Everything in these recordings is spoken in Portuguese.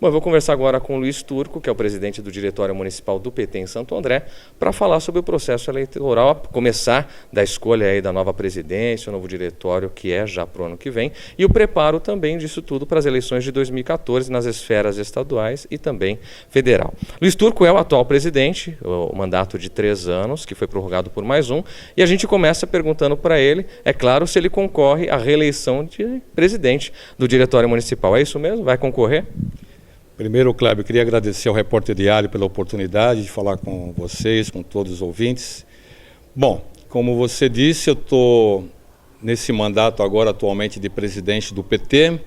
Bom, eu vou conversar agora com o Luiz Turco, que é o presidente do Diretório Municipal do PT em Santo André, para falar sobre o processo eleitoral, começar da escolha aí da nova presidência, o novo diretório, que é já para o ano que vem, e o preparo também disso tudo para as eleições de 2014 nas esferas estaduais e também federal. Luiz Turco é o atual presidente, o mandato de 3 anos, que foi prorrogado por mais um, e a gente começa perguntando para ele, é claro, se ele concorre à reeleição de presidente do Diretório Municipal. É isso mesmo? Vai concorrer? Primeiro, Cléber, eu queria agradecer ao Repórter Diário pela oportunidade de falar com vocês, com todos os ouvintes. Bom, como você disse, eu estou nesse mandato agora atualmente de presidente do PT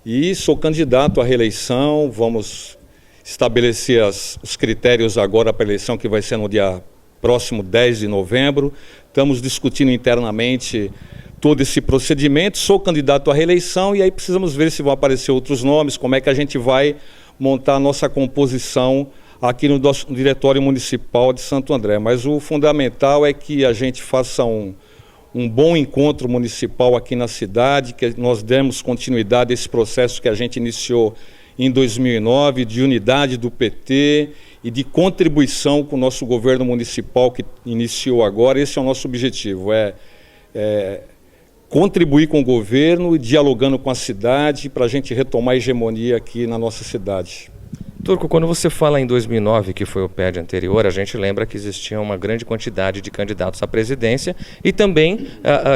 e sou candidato à reeleição. Vamos estabelecer os critérios agora para a eleição, que vai ser no dia próximo 10 de novembro. Estamos discutindo internamente todo esse procedimento. Sou candidato à reeleição e aí precisamos ver se vão aparecer outros nomes, como é que a gente vai montar a nossa composição aqui no nosso Diretório Municipal de Santo André. Mas o fundamental é que a gente faça um bom encontro municipal aqui na cidade, que nós demos continuidade a esse processo que a gente iniciou em 2009, de unidade do PT e de contribuição com o nosso governo municipal que iniciou agora. Esse é o nosso objetivo, contribuir com o governo e dialogando com a cidade para a gente retomar a hegemonia aqui na nossa cidade. Turco, quando você fala em 2009, que foi o PED anterior, a gente lembra que existia uma grande quantidade de candidatos à presidência e também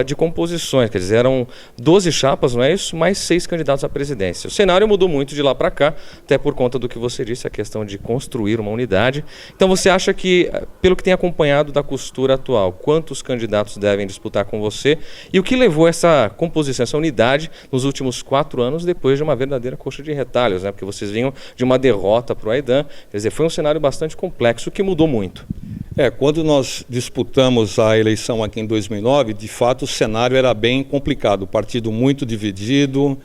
de composições, quer dizer, eram 12 chapas, não é isso? Mais 6 candidatos à presidência. O cenário mudou muito de lá para cá, até por conta do que você disse, a questão de construir uma unidade. Então você acha que, pelo que tem acompanhado da costura atual, quantos candidatos devem disputar com você e o que levou essa composição, essa unidade nos últimos 4 anos, depois de uma verdadeira coxa de retalhos, né? Porque vocês vinham de uma derrota para o Aidan, quer dizer, foi um cenário bastante complexo, que mudou muito. Quando nós disputamos a eleição aqui em 2009, de fato o cenário era bem complicado, o partido muito dividido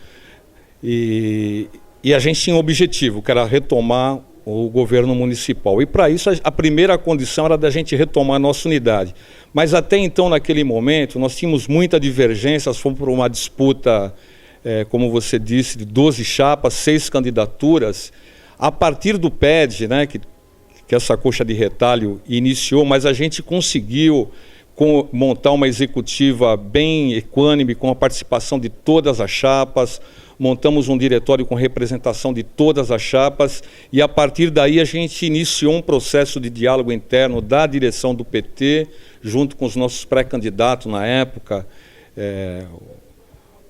e a gente tinha um objetivo, que era retomar o governo municipal. E para isso a primeira condição era da gente retomar a nossa unidade. Mas até então, naquele momento, nós tínhamos muita divergência, fomos por uma disputa, como você disse, de 12 chapas, 6 candidaturas. A partir do PED, né, que essa coxa de retalho iniciou, mas a gente conseguiu montar uma executiva bem equânime, com a participação de todas as chapas, montamos um diretório com representação de todas as chapas e a partir daí a gente iniciou um processo de diálogo interno da direção do PT, junto com os nossos pré-candidatos na época,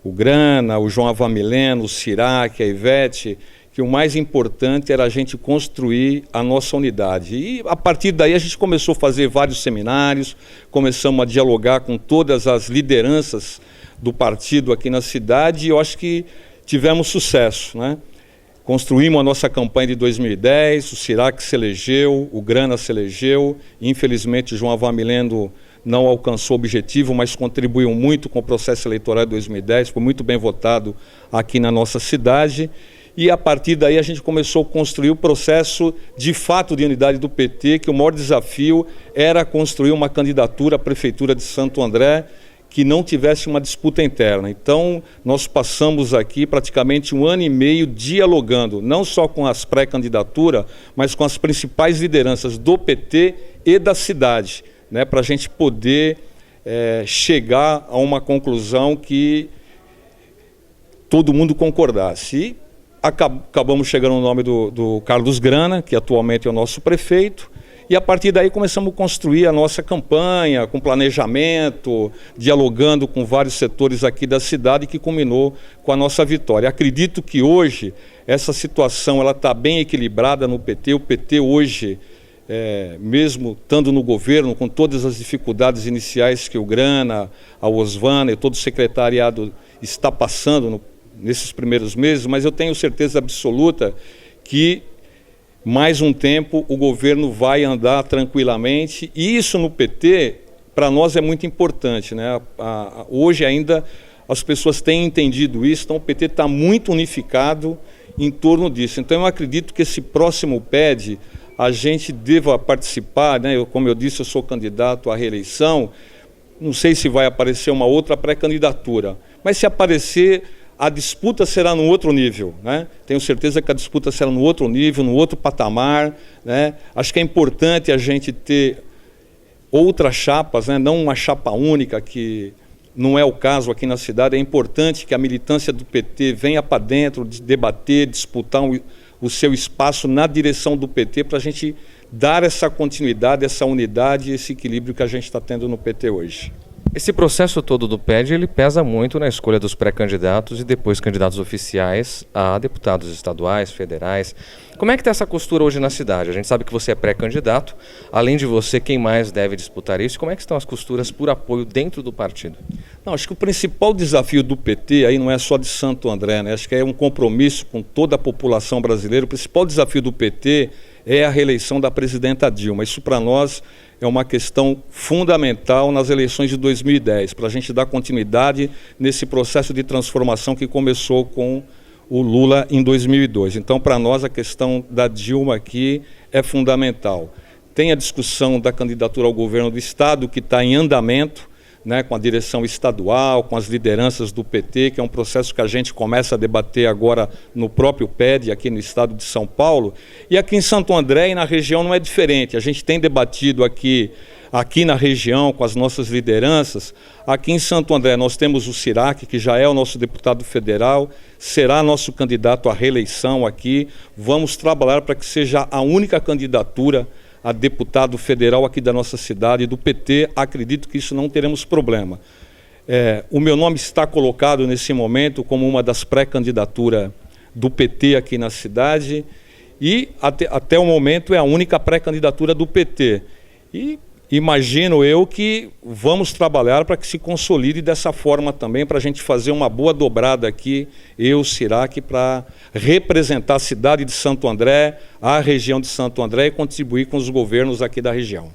o Grana, o João Avamileno, o Cirac, a Ivete, que o mais importante era a gente construir a nossa unidade. E a partir daí a gente começou a fazer vários seminários, começamos a dialogar com todas as lideranças do partido aqui na cidade e eu acho que tivemos sucesso, né? Construímos a nossa campanha de 2010, o Cirac se elegeu, o Grana se elegeu, infelizmente o João Avamileno não alcançou o objetivo, mas contribuiu muito com o processo eleitoral de 2010, foi muito bem votado aqui na nossa cidade. E a partir daí a gente começou a construir o processo de fato de unidade do PT, que o maior desafio era construir uma candidatura à Prefeitura de Santo André que não tivesse uma disputa interna. Então nós passamos aqui praticamente 1 ano e meio dialogando, não só com as pré-candidaturas, mas com as principais lideranças do PT e da cidade, né, para a gente poder chegar a uma conclusão que todo mundo concordasse. E acabamos chegando no nome do Carlos Grana, que atualmente é o nosso prefeito, e a partir daí começamos a construir a nossa campanha, com planejamento, dialogando com vários setores aqui da cidade, que culminou com a nossa vitória. Acredito que hoje essa situação está bem equilibrada no PT. O PT hoje, mesmo estando no governo, com todas as dificuldades iniciais que o Grana, a Osvana e todo o secretariado está passando nesses primeiros meses, mas eu tenho certeza absoluta que mais um tempo o governo vai andar tranquilamente e isso no PT, para nós é muito importante, né? Hoje ainda as pessoas têm entendido isso, então o PT está muito unificado em torno disso. Então eu acredito que esse próximo PED a gente deva participar, né? Como eu disse, eu sou candidato à reeleição, não sei se vai aparecer uma outra pré-candidatura, mas se aparecer, a disputa será no outro nível, né? Tenho certeza que a disputa será no outro nível, no outro patamar, né? Acho que é importante a gente ter outras chapas, né? Não uma chapa única, que não é o caso aqui na cidade. É importante que a militância do PT venha para dentro, de debater, disputar o seu espaço na direção do PT, para a gente dar essa continuidade, essa unidade, esse equilíbrio que a gente está tendo no PT hoje. Esse processo todo do PED, ele pesa muito na escolha dos pré-candidatos e depois candidatos oficiais a deputados estaduais, federais. Como é que está essa costura hoje na cidade? A gente sabe que você é pré-candidato. Além de você, quem mais deve disputar isso? Como é que estão as costuras por apoio dentro do partido? Não, acho que o principal desafio do PT aí não é só de Santo André, né? Acho que é um compromisso com toda a população brasileira. O principal desafio do PT é a reeleição da presidenta Dilma. Isso, para nós, é uma questão fundamental nas eleições de 2010, para a gente dar continuidade nesse processo de transformação que começou com o Lula em 2002. Então, para nós, a questão da Dilma aqui é fundamental. Tem a discussão da candidatura ao governo do Estado, que está em andamento, né, com a direção estadual, com as lideranças do PT, que é um processo que a gente começa a debater agora no próprio PED, aqui no estado de São Paulo. E aqui em Santo André e na região não é diferente. A gente tem debatido aqui na região com as nossas lideranças. Aqui em Santo André nós temos o Cirac, que já é o nosso deputado federal, será nosso candidato à reeleição aqui. Vamos trabalhar para que seja a única candidatura a deputado federal aqui da nossa cidade, do PT. Acredito que isso não teremos problema. O meu nome está colocado nesse momento como uma das pré-candidaturas do PT aqui na cidade e até o momento é a única pré-candidatura do PT. E imagino eu que vamos trabalhar para que se consolide dessa forma também, para a gente fazer uma boa dobrada aqui, eu, Cirac, para representar a cidade de Santo André, a região de Santo André e contribuir com os governos aqui da região.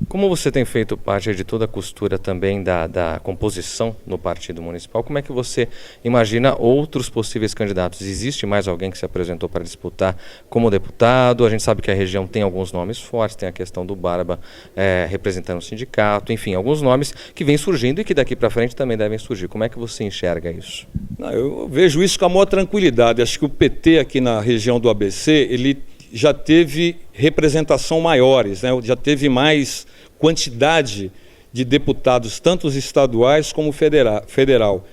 Como você tem feito parte de toda a costura também da composição no Partido Municipal, como é que você imagina outros possíveis candidatos? Existe mais alguém que se apresentou para disputar como deputado? A gente sabe que a região tem alguns nomes fortes, tem a questão do Barba representando o sindicato, enfim, alguns nomes que vêm surgindo e que daqui para frente também devem surgir. Como é que você enxerga isso? Não, eu vejo isso com a maior tranquilidade. Acho que o PT aqui na região do ABC, ele já teve representação maiores, né? Já teve mais quantidade de deputados, tanto os estaduais como federal.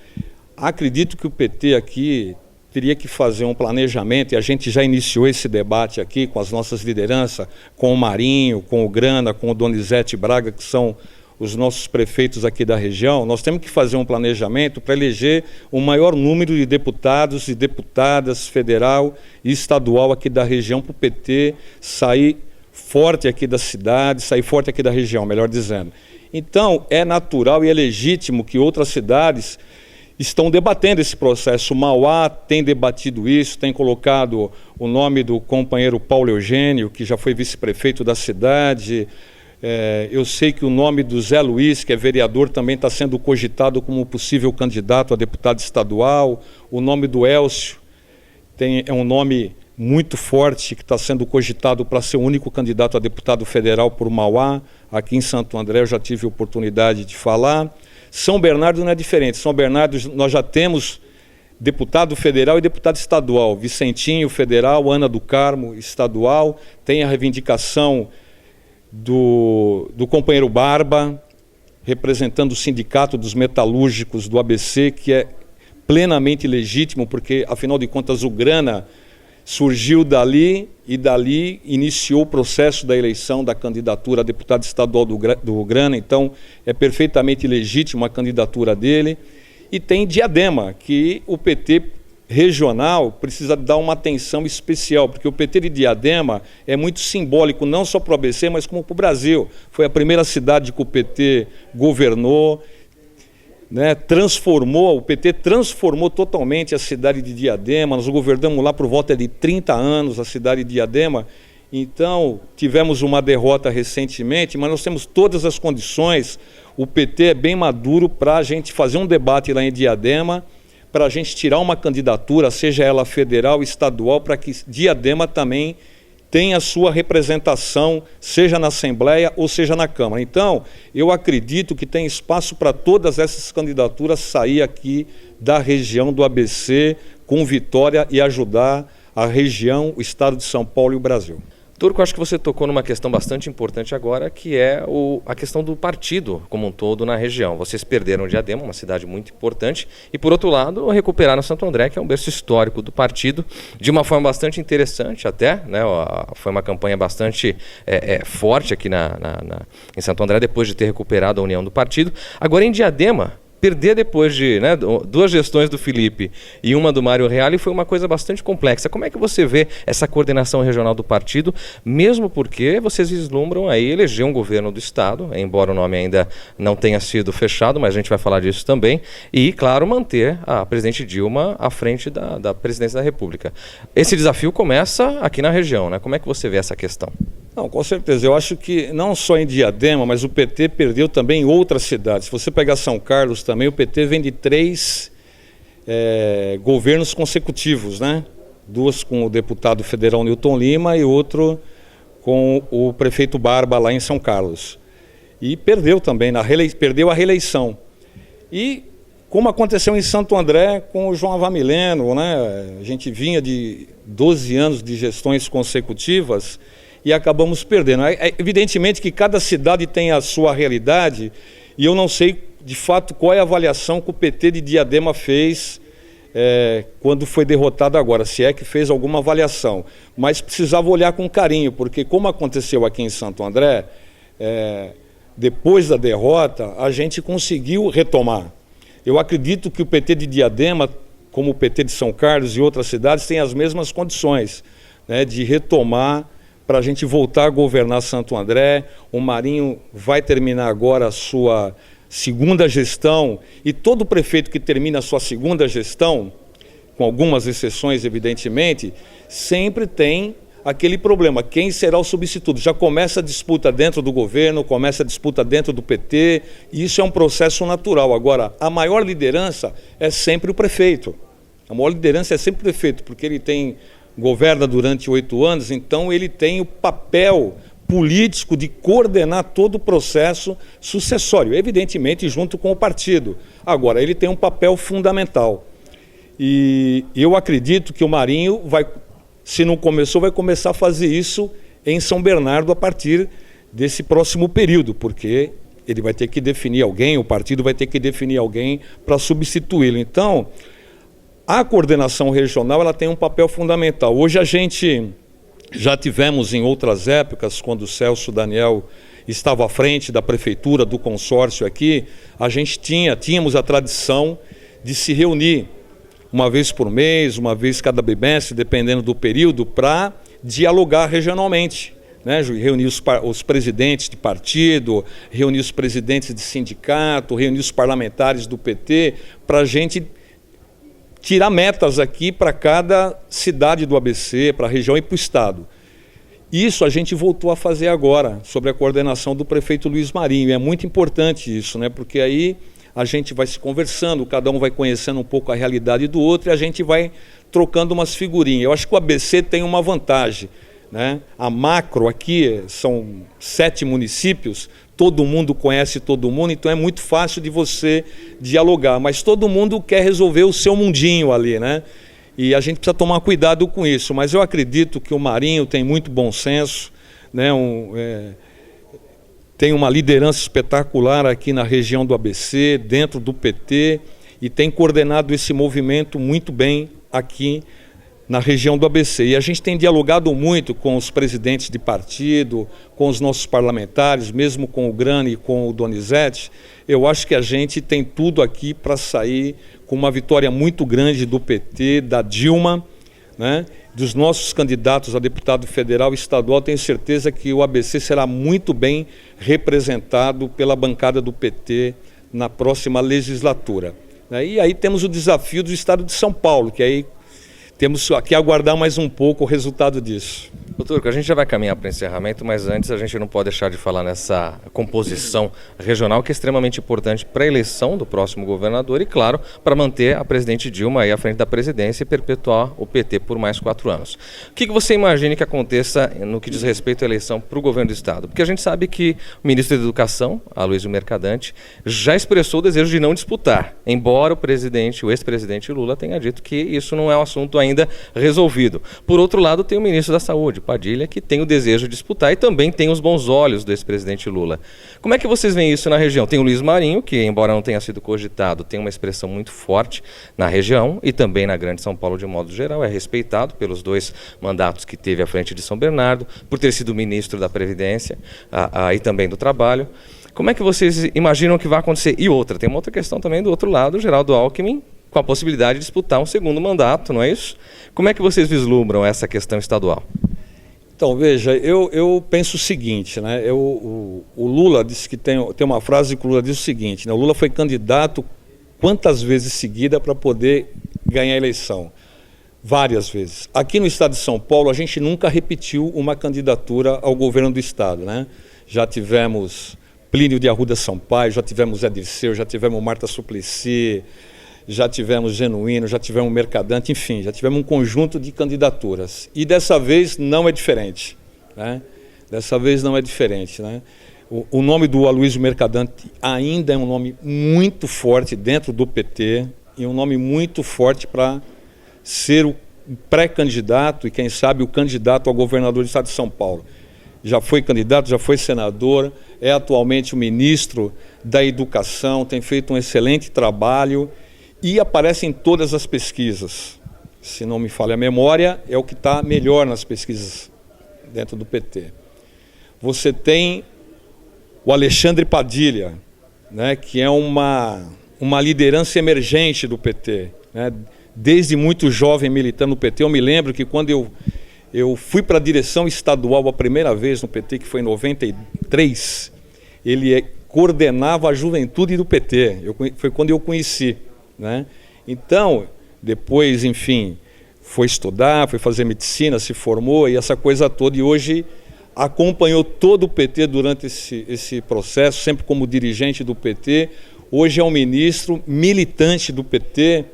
Acredito que o PT aqui teria que fazer um planejamento, e a gente já iniciou esse debate aqui com as nossas lideranças, com o Marinho, com o Grana, com o Donizete Braga, que são os nossos prefeitos aqui da região. Nós temos que fazer um planejamento para eleger o maior número de deputados e deputadas federal e estadual aqui da região, para o PT sair forte aqui da cidade, sair forte aqui da região, melhor dizendo. Então, é natural e é legítimo que outras cidades estão debatendo esse processo. O Mauá tem debatido isso, tem colocado o nome do companheiro Paulo Eugênio, que já foi vice-prefeito da cidade. Eu sei que o nome do Zé Luiz, que é vereador, também está sendo cogitado como possível candidato a deputado estadual. O nome do Elcio é um nome muito forte, que está sendo cogitado para ser o único candidato a deputado federal por Mauá. Aqui em Santo André eu já tive a oportunidade de falar. São Bernardo não é diferente. São Bernardo nós já temos deputado federal e deputado estadual. Vicentinho, federal, Ana do Carmo, estadual. Tem a reivindicação do companheiro Barba, representando o sindicato dos metalúrgicos do ABC, que é plenamente legítimo, porque, afinal de contas, o Grana surgiu dali e dali iniciou o processo da eleição da candidatura a deputado estadual do Grana. Então, é perfeitamente legítimo a candidatura dele. E tem Diadema, que o PT regional precisa dar uma atenção especial, porque o PT de Diadema é muito simbólico, não só para o ABC, mas como para o Brasil. Foi a primeira cidade que o PT governou, né, o PT transformou totalmente a cidade de Diadema. Nós governamos lá por volta de 30 anos a cidade de Diadema. Então, tivemos uma derrota recentemente, mas nós temos todas as condições. O PT é bem maduro para a gente fazer um debate lá em Diadema, para a gente tirar uma candidatura, seja ela federal, estadual, para que Diadema também tem a sua representação, seja na Assembleia ou seja na Câmara. Então, eu acredito que tem espaço para todas essas candidaturas sair aqui da região do ABC com vitória e ajudar a região, o estado de São Paulo e o Brasil. Turco, acho que você tocou numa questão bastante importante agora, que é a questão do partido como um todo na região. Vocês perderam Diadema, uma cidade muito importante, e por outro lado, recuperaram Santo André, que é um berço histórico do partido, de uma forma bastante interessante até, né? Foi uma campanha bastante forte aqui em Santo André, depois de ter recuperado a união do partido. Agora em Diadema, perder depois de 2 gestões do Felipe e uma do Mário Reale foi uma coisa bastante complexa. Como é que você vê essa coordenação regional do partido, mesmo porque vocês vislumbram aí eleger um governo do Estado, embora o nome ainda não tenha sido fechado, mas a gente vai falar disso também, e, claro, manter a presidente Dilma à frente da presidência da República. Esse desafio começa aqui na região, né? Como é que você vê essa questão? Não, com certeza. Eu acho que não só em Diadema, mas o PT perdeu também em outras cidades. Se você pegar São Carlos também, o PT vem de 3 governos consecutivos, né? 2 com o deputado federal Newton Lima e outro com o prefeito Barba lá em São Carlos. E perdeu também, perdeu a reeleição. E como aconteceu em Santo André com o João Avamileno, né? A gente vinha de 12 anos de gestões consecutivas e acabamos perdendo. Evidentemente que cada cidade tem a sua realidade e eu não sei de fato qual é a avaliação que o PT de Diadema fez quando foi derrotado agora, se é que fez alguma avaliação. Mas precisava olhar com carinho, porque como aconteceu aqui em Santo André, depois da derrota, a gente conseguiu retomar. Eu acredito que o PT de Diadema, como o PT de São Carlos e outras cidades, tem as mesmas condições, né, de retomar para a gente voltar a governar Santo André. O Marinho vai terminar agora a sua segunda gestão e todo prefeito que termina a sua segunda gestão, com algumas exceções evidentemente, sempre tem aquele problema, quem será o substituto? Já começa a disputa dentro do governo, começa a disputa dentro do PT, e isso é um processo natural. Agora, a maior liderança é sempre o prefeito. A maior liderança é sempre o prefeito, porque ele governa durante 8 anos, então ele tem o papel político de coordenar todo o processo sucessório, evidentemente junto com o partido. Agora, ele tem um papel fundamental. E eu acredito que o Marinho se não começou, vai começar a fazer isso em São Bernardo a partir desse próximo período, porque ele vai ter que definir alguém, o partido vai ter que definir alguém para substituí-lo. Então, a coordenação regional ela tem um papel fundamental. Hoje a gente já tivemos em outras épocas, quando o Celso Daniel estava à frente da prefeitura, do consórcio aqui, a gente tínhamos a tradição de se reunir uma vez por mês, uma vez cada bimestre, dependendo do período, para dialogar regionalmente, né? Reunir os presidentes de partido, reunir os presidentes de sindicato, reunir os parlamentares do PT, para a gente tirar metas aqui para cada cidade do ABC, para a região e para o estado. Isso a gente voltou a fazer agora, sobre a coordenação do prefeito Luiz Marinho. É muito importante isso, né? Porque aí a gente vai se conversando, cada um vai conhecendo um pouco a realidade do outro e a gente vai trocando umas figurinhas. Eu acho que o ABC tem uma vantagem, né? A macro aqui são 7 municípios, todo mundo conhece todo mundo, então é muito fácil de você dialogar, mas todo mundo quer resolver o seu mundinho ali, né? E a gente precisa tomar cuidado com isso, mas eu acredito que o Marinho tem muito bom senso, né? Tem uma liderança espetacular aqui na região do ABC, dentro do PT, e tem coordenado esse movimento muito bem aqui na região do ABC. E a gente tem dialogado muito com os presidentes de partido, com os nossos parlamentares, mesmo com o Grani e com o Donizete. Eu acho que a gente tem tudo aqui para sair com uma vitória muito grande do PT, da Dilma, né? Dos nossos candidatos a deputado federal e estadual. Tenho certeza que o ABC será muito bem representado pela bancada do PT na próxima legislatura. E aí temos o desafio do estado de São Paulo, que aí temos que aguardar mais um pouco o resultado disso. Doutor, a gente já vai caminhar para o encerramento, mas antes a gente não pode deixar de falar nessa composição regional que é extremamente importante para a eleição do próximo governador e, claro, para manter a presidente Dilma aí à frente da presidência e perpetuar o PT por mais 4 anos. O que você imagina que aconteça no que diz respeito à eleição para o governo do Estado? Porque a gente sabe que o ministro da Educação, Aloysio Mercadante, já expressou o desejo de não disputar, embora o ex-presidente Lula tenha dito que isso não é um assunto ainda resolvido. Por outro lado, tem o ministro da Saúde, Padilha, que tem o desejo de disputar e também tem os bons olhos do ex-presidente Lula. Como é que vocês veem isso na região? Tem o Luiz Marinho, que embora não tenha sido cogitado, tem uma expressão muito forte na região e também na Grande São Paulo de modo geral, é respeitado pelos 2 mandatos que teve à frente de São Bernardo, por ter sido ministro da Previdência e também do Trabalho. Como é que vocês imaginam que vai acontecer? E outra, tem uma outra questão também do outro lado, o Geraldo Alckmin, com a possibilidade de disputar um 2º mandato, não é isso? Como é que vocês vislumbram essa questão estadual? Então, veja, eu penso o seguinte, né? O Lula disse que tem uma frase que o Lula diz o seguinte, né? O Lula foi candidato quantas vezes seguida para poder ganhar a eleição? Várias vezes. Aqui no estado de São Paulo, a gente nunca repetiu uma candidatura ao governo do estado, né? Já tivemos Plínio de Arruda Sampaio, já tivemos Zé Dirceu, já tivemos Marta Suplicy, já tivemos Genuíno, já tivemos Mercadante, enfim, já tivemos um conjunto de candidaturas. E dessa vez não é diferente, né? Dessa vez não é diferente, né? O nome do Aloysio Mercadante ainda é um nome muito forte dentro do PT e um nome muito forte para ser o pré-candidato e, quem sabe, o candidato ao governador do estado de São Paulo. Já foi candidato, já foi senador, é atualmente o ministro da Educação, tem feito um excelente trabalho e aparece em todas as pesquisas. Se não me falha a memória, é o que está melhor nas pesquisas dentro do PT. Você tem o Alexandre Padilha, né, que é uma liderança emergente do PT, né? Desde muito jovem militando no PT, eu me lembro que quando eu fui para a direção estadual a primeira vez no PT, que foi em 93, ele coordenava a juventude do PT, foi quando eu conheci, né? Então, depois, enfim, foi estudar, foi fazer medicina, se formou e essa coisa toda, e hoje acompanhou todo o PT durante esse processo, sempre como dirigente do PT, hoje é um ministro militante do PT,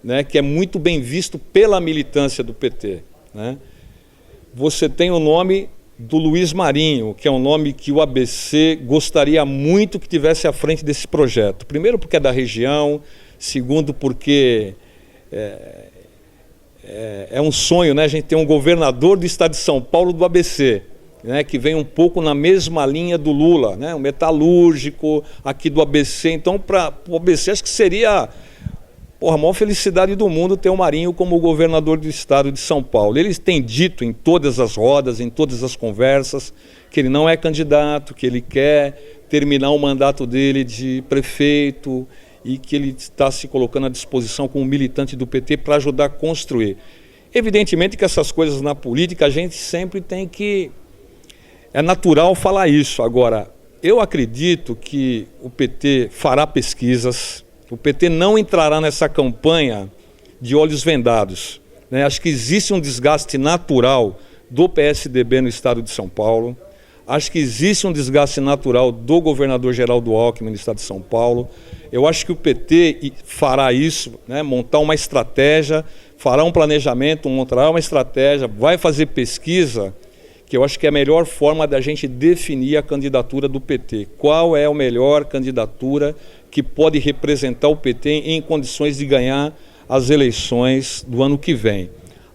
né, que é muito bem visto pela militância do PT, né? Você tem o nome do Luiz Marinho, que é um nome que o ABC gostaria muito que tivesse à frente desse projeto. Primeiro porque é da região, segundo porque é um sonho, né, a gente ter um governador do estado de São Paulo do ABC, né, que vem um pouco na mesma linha do Lula, né, um metalúrgico aqui do ABC. Então, para o ABC, acho que seria a maior felicidade do mundo ter o Marinho como governador do estado de São Paulo. Ele tem dito em todas as rodas, em todas as conversas, que ele não é candidato, que ele quer terminar o mandato dele de prefeito e que ele está se colocando à disposição como militante do PT para ajudar a construir. Evidentemente que essas coisas na política a gente sempre tem que... É natural falar isso. Agora, eu acredito que o PT fará pesquisas. O PT não entrará nessa campanha de olhos vendados, né? Acho que existe um desgaste natural do PSDB no estado de São Paulo. Acho que existe um desgaste natural do governador Geraldo Alckmin no estado de São Paulo. Eu acho que o PT fará isso, né? Montar uma estratégia, fará um planejamento, montará uma estratégia, vai fazer pesquisa, que eu acho que é a melhor forma da gente definir a candidatura do PT. Qual é a melhor candidatura que pode representar o PT em condições de ganhar as eleições do ano que vem.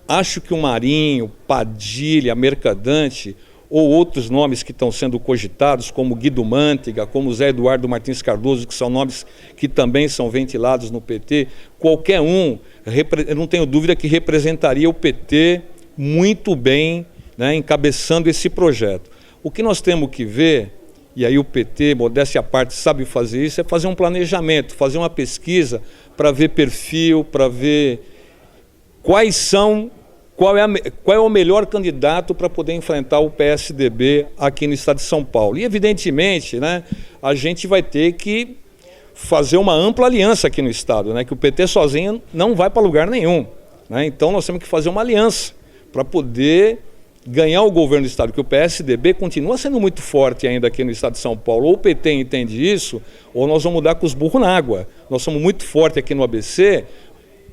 Acho que o Marinho, Padilha, Mercadante ou outros nomes que estão sendo cogitados, como Guido Mantega, como Zé Eduardo Martins Cardoso, que são nomes que também são ventilados no PT, qualquer um, eu não tenho dúvida que representaria o PT muito bem, né, encabeçando esse projeto. O que nós temos que ver, e aí o PT, modéstia à parte, sabe fazer isso, é fazer um planejamento, fazer uma pesquisa para ver perfil, para ver qual é o melhor candidato para poder enfrentar o PSDB aqui no estado de São Paulo. E, evidentemente, né, a gente vai ter que fazer uma ampla aliança aqui no estado, né, que o PT sozinho não vai para lugar nenhum, né? Então, nós temos que fazer uma aliança para poder ganhar o governo do Estado, que o PSDB continua sendo muito forte ainda aqui no Estado de São Paulo. Ou o PT entende isso, ou nós vamos dar com os burros na água. Nós somos muito fortes aqui no ABC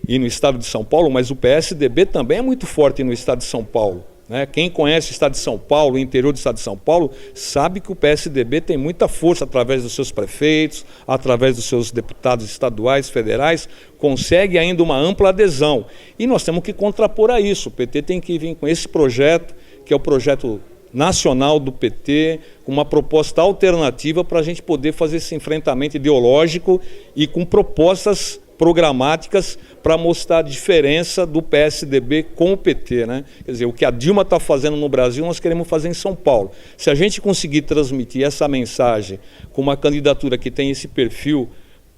e no Estado de São Paulo, mas o PSDB também é muito forte no Estado de São Paulo. Quem conhece o Estado de São Paulo, o interior do Estado de São Paulo, sabe que o PSDB tem muita força através dos seus prefeitos, através dos seus deputados estaduais, federais, consegue ainda uma ampla adesão. E nós temos que contrapor a isso. O PT tem que vir com esse projeto, que é o projeto nacional do PT, com uma proposta alternativa para a gente poder fazer esse enfrentamento ideológico e com propostas programáticas para mostrar a diferença do PSDB com o PT, Quer dizer, o que a Dilma está fazendo no Brasil, nós queremos fazer em São Paulo. Se a gente conseguir transmitir essa mensagem com uma candidatura que tem esse perfil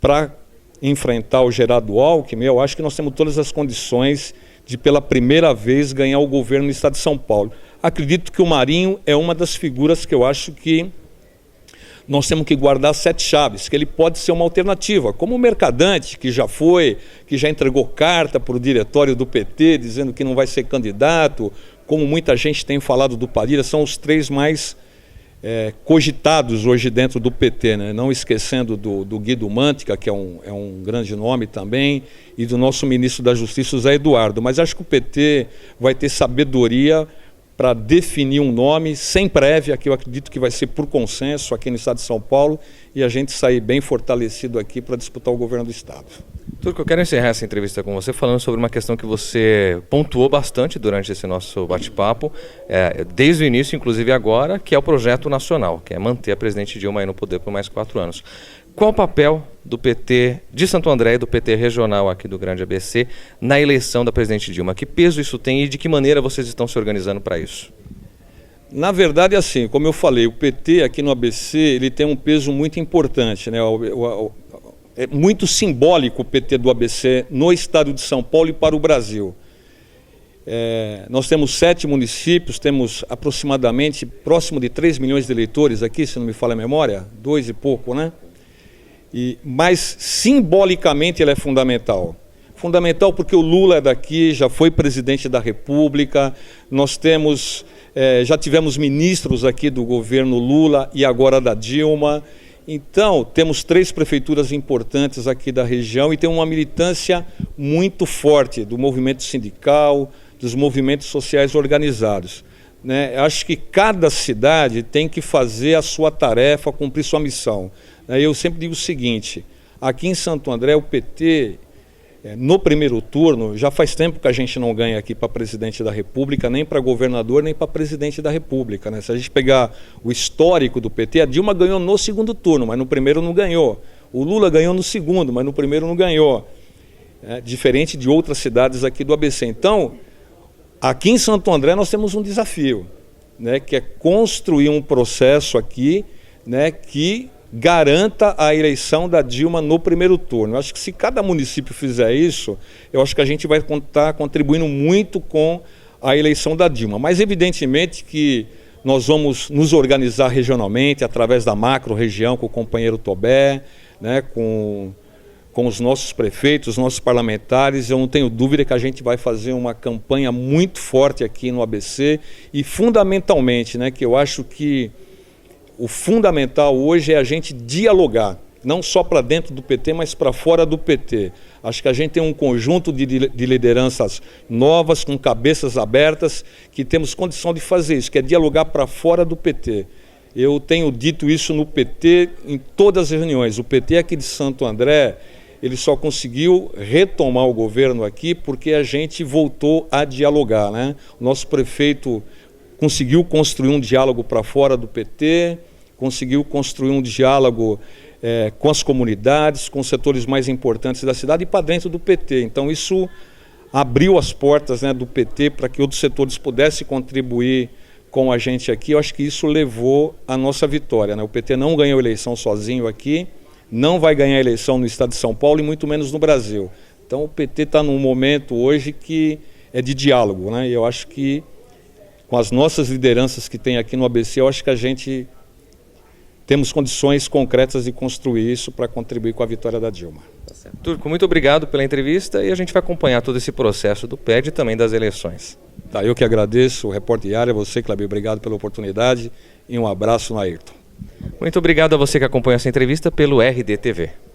para enfrentar o Geraldo Alckmin, eu acho que nós temos todas as condições de, pela primeira vez, ganhar o governo no Estado de São Paulo. Acredito que o Marinho é uma das figuras que eu acho que nós temos que guardar 7 chaves, que ele pode ser uma alternativa, como o Mercadante, que já entregou carta para o diretório do PT, dizendo que não vai ser candidato, como muita gente tem falado do Padilha, são os 3 mais cogitados hoje dentro do PT, Não esquecendo do Guido Mantega, que é um grande nome também, e do nosso ministro da Justiça, Zé Eduardo. Mas acho que o PT vai ter sabedoria para definir um nome sem prévia, que eu acredito que vai ser por consenso aqui no Estado de São Paulo, e a gente sair bem fortalecido aqui para disputar o governo do Estado. Turco, eu quero encerrar essa entrevista com você falando sobre uma questão que você pontuou bastante durante esse nosso bate-papo, desde o início, inclusive agora, que é o projeto nacional, que é manter a presidente Dilma aí no poder por mais 4 anos. Qual o papel do PT de Santo André e do PT regional aqui do Grande ABC na eleição da presidente Dilma? Que peso isso tem e de que maneira vocês estão se organizando para isso? Na verdade, assim, como eu falei, o PT aqui no ABC ele tem um peso muito importante, É muito simbólico o PT do ABC no estado de São Paulo e para o Brasil. Nós temos 7 municípios, temos aproximadamente próximo de 3 milhões de eleitores aqui, se não me falha a memória, 2 e pouco, Mas simbolicamente ele é fundamental. Fundamental porque o Lula é daqui, já foi presidente da República, nós temos, já tivemos ministros aqui do governo Lula e agora da Dilma. Então, temos 3 prefeituras importantes aqui da região e tem uma militância muito forte do movimento sindical, dos movimentos sociais organizados. Acho que cada cidade tem que fazer a sua tarefa, cumprir sua missão. Eu sempre digo o seguinte, aqui em Santo André o PT, no primeiro turno, já faz tempo que a gente não ganha aqui para presidente da República, nem para governador, nem para presidente da República. Se a gente pegar o histórico do PT, a Dilma ganhou no segundo turno, mas no primeiro não ganhou. O Lula ganhou no segundo, mas no primeiro não ganhou. Diferente de outras cidades aqui do ABC. Então, aqui em Santo André nós temos um desafio, que é construir um processo aqui, que garanta a eleição da Dilma no primeiro turno. Eu acho que se cada município fizer isso, eu acho que a gente vai estar contribuindo muito com a eleição da Dilma. Mas evidentemente que nós vamos nos organizar regionalmente, através da macro-região, com o companheiro Tobé, com os nossos prefeitos, os nossos parlamentares. Eu não tenho dúvida que a gente vai fazer uma campanha muito forte aqui no ABC e fundamentalmente, que eu acho que o fundamental hoje é a gente dialogar, não só para dentro do PT, mas para fora do PT. Acho que a gente tem um conjunto de lideranças novas, com cabeças abertas, que temos condição de fazer isso, que é dialogar para fora do PT. Eu tenho dito isso no PT em todas as reuniões. O PT aqui de Santo André, ele só conseguiu retomar o governo aqui porque a gente voltou a dialogar, O nosso prefeito conseguiu construir um diálogo para fora do PT, conseguiu construir um diálogo com as comunidades, com os setores mais importantes da cidade e para dentro do PT. Então isso abriu as portas do PT para que outros setores pudessem contribuir com a gente aqui. Eu acho que isso levou à nossa vitória. O PT não ganhou a eleição sozinho aqui, não vai ganhar a eleição no estado de São Paulo e muito menos no Brasil. Então o PT está num momento hoje que é de diálogo, E eu acho que com as nossas lideranças que tem aqui no ABC, eu acho que a gente temos condições concretas de construir isso para contribuir com a vitória da Dilma. Turco, muito obrigado pela entrevista e a gente vai acompanhar todo esse processo do PED e também das eleições. Tá, eu que agradeço, o repórter Diário, você, Cláudio, obrigado pela oportunidade e um abraço no Ayrton. Muito obrigado a você que acompanha essa entrevista pelo RDTV.